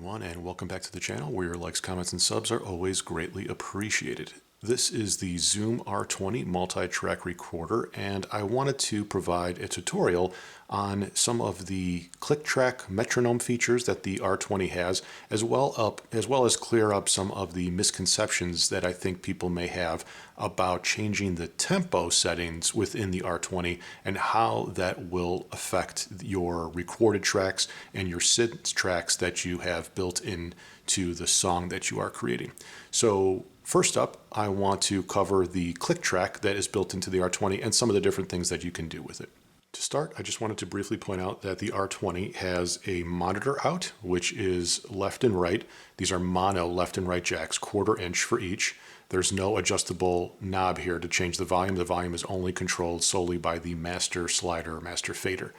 everyone, and welcome back to the channel where your likes, comments, and subs are always greatly appreciated. This is the Zoom R20 multi-track recorder, and I wanted to provide a tutorial on some of the click track metronome features that the R20 has, as well as clear up some of the misconceptions that I think people may have about changing the tempo settings within the R20 and how that will affect your recorded tracks and your synth tracks that you have built into the song that you are creating. So first up, I want to cover the click track that is built into the R20 and some of the different things that you can do with it. To start, I just wanted to briefly point out that the R20 has a monitor out, which is left and right. These are mono left and right jacks, 1/4 inch for each. There's no adjustable knob here to change the volume. The volume is only controlled solely by the master slider, master fader.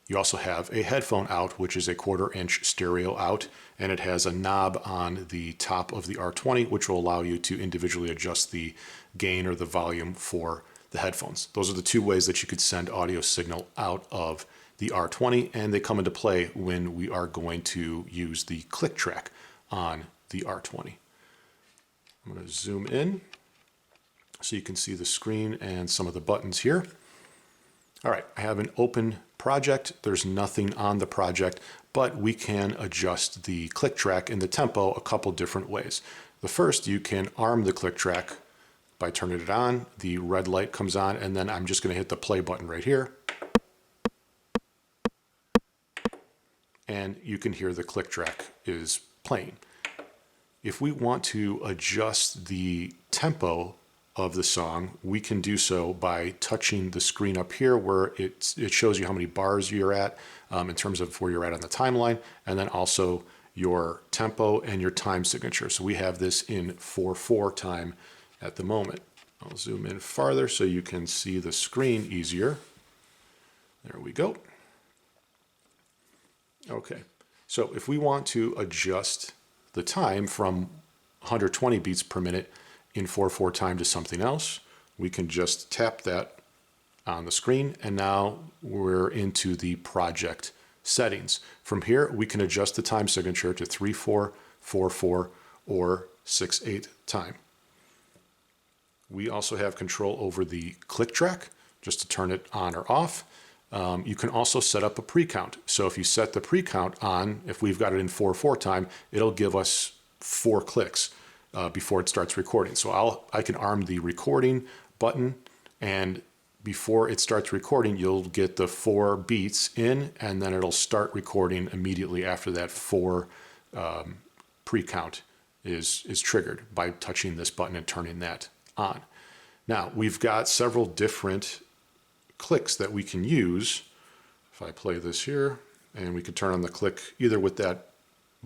You also have a headphone out, which is a 1/4 inch stereo out, and it has a knob on the top of the R20, which will allow you to individually adjust the gain or the volume for the headphones. Those are the two ways that you could send audio signal out of the R20, and they come into play when we are going to use the click track on the R20. I'm going to zoom in so you can see the screen and some of the buttons here. All right, I have an open project. There's nothing on the project, but we can adjust the click track and the tempo a couple different ways. The first, you can arm the click track by turning it on. The red light comes on, and then I'm just going to hit the play button right here. And you can hear the click track is playing. If we want to adjust the tempo of the song, we can do so by touching the screen up here where it shows you how many bars you're at in terms of where you're at on the timeline, and then also your tempo and your time signature. So we have this in 4/4 time at the moment. I'll zoom in farther so you can see the screen easier. There we go. Okay, so if we want to adjust the time from 120 beats per minute in 4/4 time to something else, we can just tap that on the screen, and now we're into the project settings. From here, we can adjust the time signature to 3/4, 4/4, or 6/8 time. We also have control over the click track, just to turn it on or off. You can also set up a pre-count. So if you set the pre-count on, if we've got it in 4/4 time, it'll give us 4 clicks before it starts recording. So I can arm the recording button, and before it starts recording, you'll get the 4 beats in, and then it'll start recording immediately after that 4 pre-count is triggered by touching this button and turning that on. Now, we've got several different clicks that we can use. If I play this here, and we could turn on the click either with that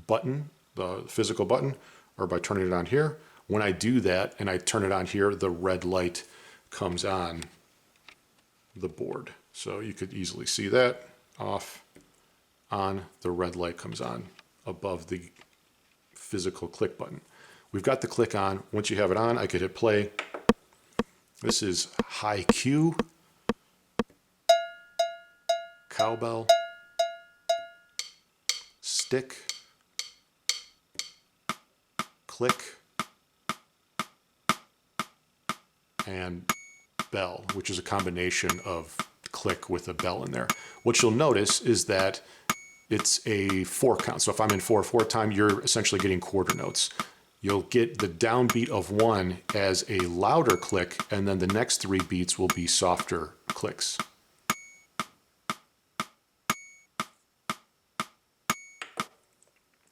button, the physical button, or by turning it on here. When I do that and I turn it on here, the red light comes on the board. So you could easily see that. Off, on, the red light comes on above the physical click button. We've got the click on. Once you have it on, I could hit play. This is high Q, cowbell, stick, click, and bell, which is a combination of click with a bell in there. What you'll notice is that it's a 4 count. So if I'm in 4/4 time, you're essentially getting quarter notes. You'll get the downbeat of 1 as a louder click, and then the next 3 beats will be softer clicks.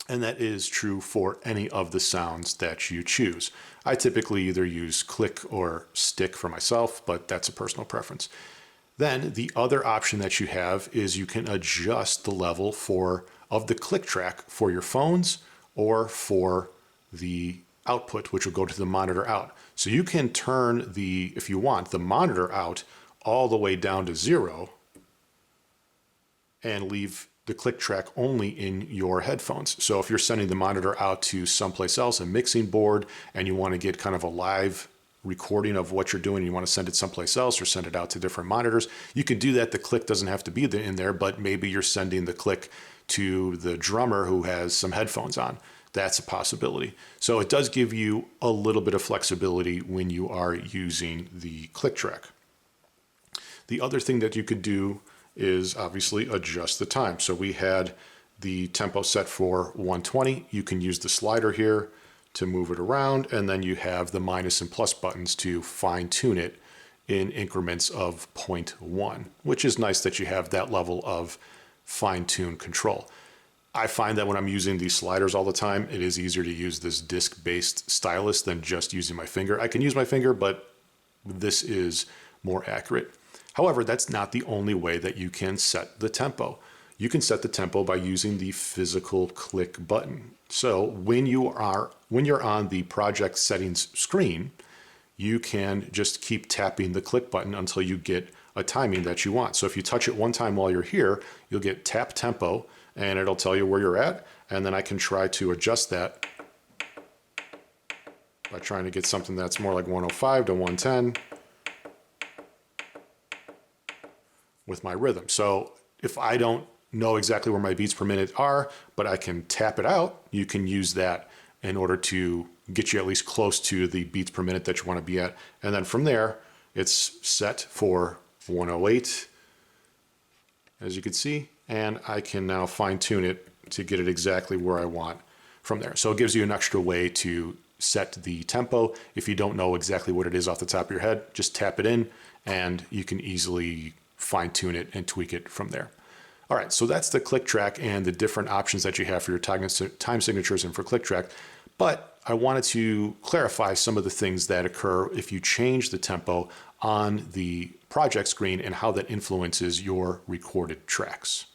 And that is true for any of the sounds that you choose. I typically either use click or stick for myself, but that's a personal preference. Then the other option that you have is you can adjust the level of the click track for your phones or for the output, which will go to the monitor out. So you can turn if you want, the monitor out all the way down to 0 and leave the click track only in your headphones. So if you're sending the monitor out to someplace else, a mixing board, and you want to get kind of a live recording of what you're doing, you want to send it someplace else or send it out to different monitors, you can do that. The click doesn't have to be in there, but maybe you're sending the click to the drummer who has some headphones on. That's a possibility. So it does give you a little bit of flexibility when you are using the click track. The other thing that you could do is obviously adjust the time. So we had the tempo set for 120. You can use the slider here to move it around, and then you have the minus and plus buttons to fine tune it in increments of 0.1, which is nice that you have that level of fine tune control. I find that when I'm using these sliders all the time, it is easier to use this disc-based stylus than just using my finger. I can use my finger, but this is more accurate. However, that's not the only way that you can set the tempo. You can set the tempo by using the physical click button. So when you're on the project settings screen, you can just keep tapping the click button until you get a timing that you want. So if you touch it one time while you're here, you'll get tap tempo, and it'll tell you where you're at, and then I can try to adjust that by trying to get something that's more like 105 to 110 with my rhythm. So if I don't know exactly where my beats per minute are, but I can tap it out, you can use that in order to get you at least close to the beats per minute that you want to be at. And then from there, it's set for 108, as you can see, and I can now fine tune it to get it exactly where I want from there. So it gives you an extra way to set the tempo. If you don't know exactly what it is off the top of your head, just tap it in and you can easily fine tune it and tweak it from there. All right, so that's the click track and the different options that you have for your time signatures and for click track. But I wanted to clarify some of the things that occur if you change the tempo on the project screen and how that influences your recorded tracks.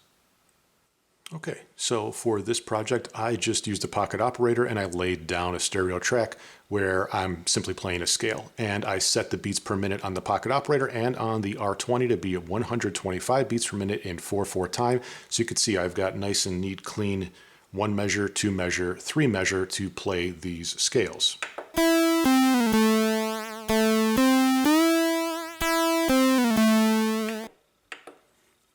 Okay, so for this project, I just used a pocket operator and I laid down a stereo track where I'm simply playing a scale. And I set the beats per minute on the pocket operator and on the R20 to be at 125 beats per minute in 4/4 time. So you can see I've got nice and neat, clean 1 measure, 2 measure, 3 measure to play these scales.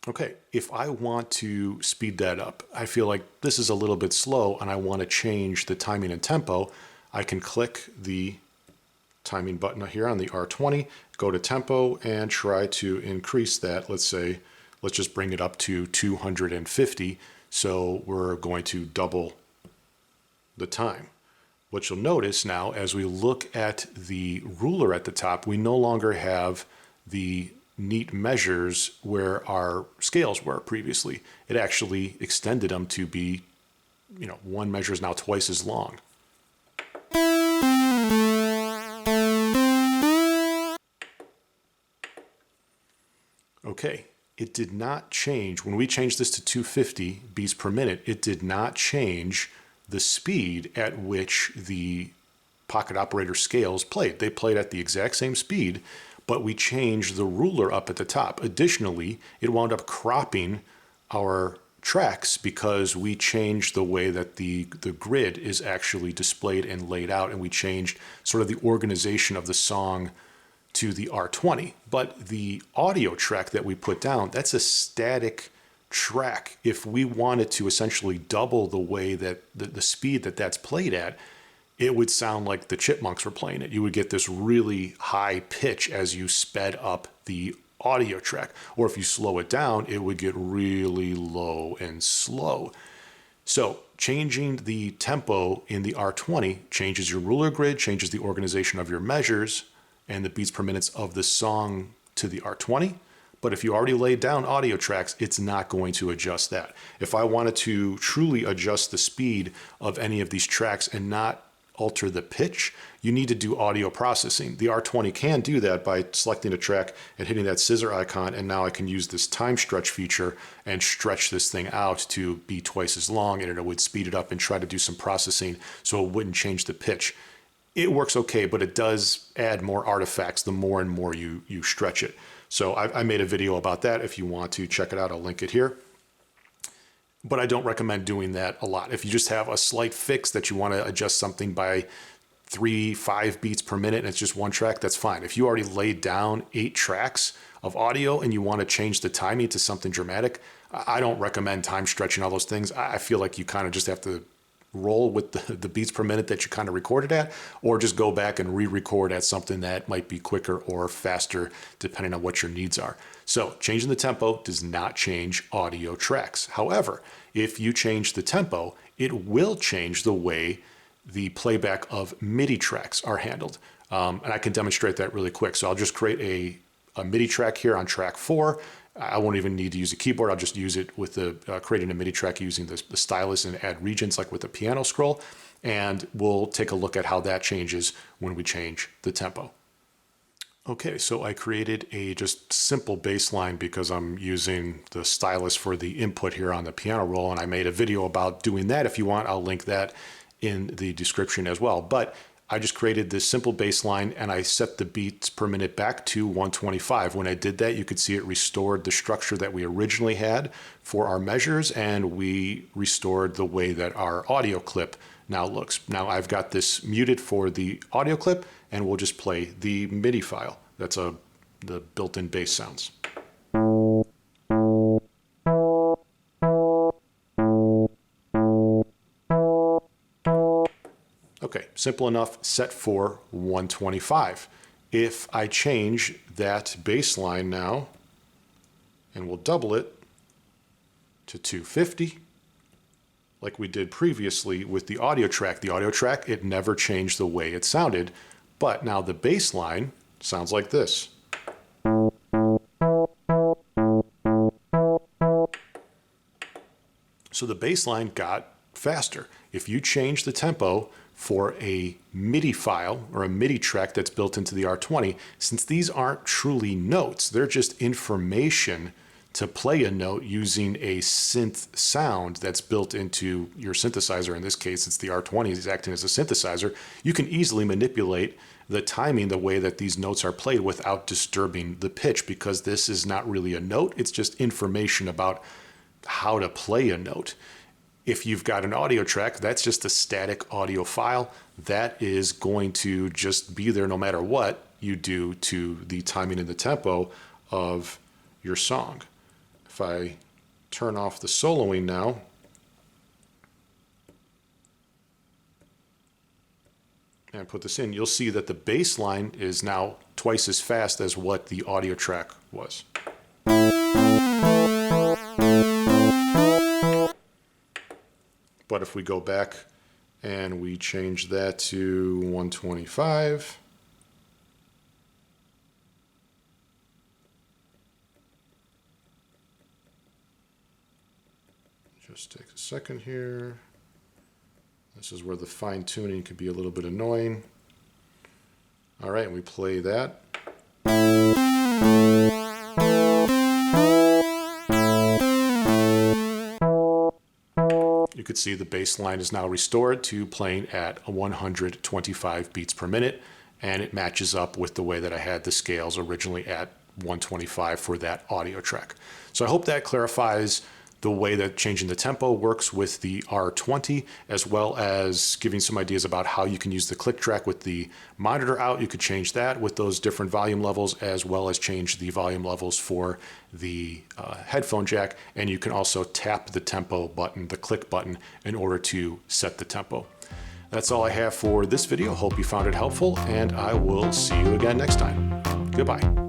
Okay, if I want to speed that up, I feel like this is a little bit slow and I want to change the timing and tempo, I can click the timing button here on the R20, go to tempo and try to increase that. Let's just bring it up to 250. So we're going to double the time. What you'll notice now as we look at the ruler at the top, we no longer have the neat measures where our scales were previously. It actually extended them to be, one measure is now twice as long. Okay, it did not change. When we changed this to 250 beats per minute, it did not change the speed at which the pocket operator scales played. They played at the exact same speed, but we changed the ruler up at the top. Additionally, it wound up cropping our tracks because we changed the way that the grid is actually displayed and laid out, and we changed sort of the organization of the song to the R20. But the audio track that we put down, that's a static track. If we wanted to essentially double the way that the speed that that's played at, it would sound like the Chipmunks were playing it. You would get this really high pitch as you sped up the audio track. Or if you slow it down, it would get really low and slow. So changing the tempo in the R20 changes your ruler grid, changes the organization of your measures and the beats per minute of the song to the R20. But if you already laid down audio tracks, it's not going to adjust that. If I wanted to truly adjust the speed of any of these tracks and not alter the pitch, you need to do audio processing. The R20 can do that by selecting a track and hitting that scissor icon, and now I can use this time stretch feature and stretch this thing out to be twice as long, and it would speed it up and try to do some processing so it wouldn't change the pitch. It works okay, but it does add more artifacts the more and more you stretch it. So I made a video about that. If you want to check it out, I'll link it here. But I don't recommend doing that a lot. If you just have a slight fix that you want to adjust something by 3, 5 beats per minute and it's just one track, that's fine. If you already laid down 8 tracks of audio and you want to change the timing to something dramatic, I don't recommend time stretching all those things. I feel like you kind of just have to roll with the beats per minute that you kind of recorded at, or just go back and re-record at something that might be quicker or faster depending on what your needs are. So changing the tempo does not change audio tracks. However, if you change the tempo, it will change the way the playback of MIDI tracks are handled. And I can demonstrate that really quick. So I'll just create a MIDI track here on track 4. I won't even need to use a keyboard. I'll just use it with creating a MIDI track using the stylus and add regions like with the piano scroll. And we'll take a look at how that changes when we change the tempo. Okay, so I created a just simple bass line because I'm using the stylus for the input here on the piano roll, and I made a video about doing that. If you want, I'll link that in the description as well. But I just created this simple bass line and I set the beats per minute back to 125. When I did that, you could see it restored the structure that we originally had for our measures, and we restored the way that our audio clip now looks. Now I've got this muted for the audio clip, and we'll just play the MIDI file. That's the built-in bass sounds. Okay, simple enough, set for 125. If I change that bass line now, and we'll double it to 250, like we did previously with the audio track. The audio track, it never changed the way it sounded, but now the bass line sounds like this. So the bass line got faster. If you change the tempo for a MIDI file or a MIDI track that's built into the R20, since these aren't truly notes, they're just information to play a note using a synth sound that's built into your synthesizer. In this case, it's the R20 is acting as a synthesizer. You can easily manipulate the timing the way that these notes are played without disturbing the pitch, because this is not really a note, it's just information about how to play a note. If you've got an audio track, that's just a static audio file that is going to just be there no matter what you do to the timing and the tempo of your song. If I turn off the soloing now, and put this in, you'll see that the bass line is now twice as fast as what the audio track was. But if we go back and we change that to 125, just take a second here. This is where the fine tuning could be a little bit annoying. All right, we play that. You could see the bass line is now restored to playing at 125 beats per minute, and it matches up with the way that I had the scales originally at 125 for that audio track. So I hope that clarifies the way that changing the tempo works with the R20, as well as giving some ideas about how you can use the click track with the monitor out. You could change that with those different volume levels, as well as change the volume levels for the headphone jack. And you can also tap the tempo button, the click button, in order to set the tempo. That's all I have for this video. Hope you found it helpful, and I will see you again next time. Goodbye.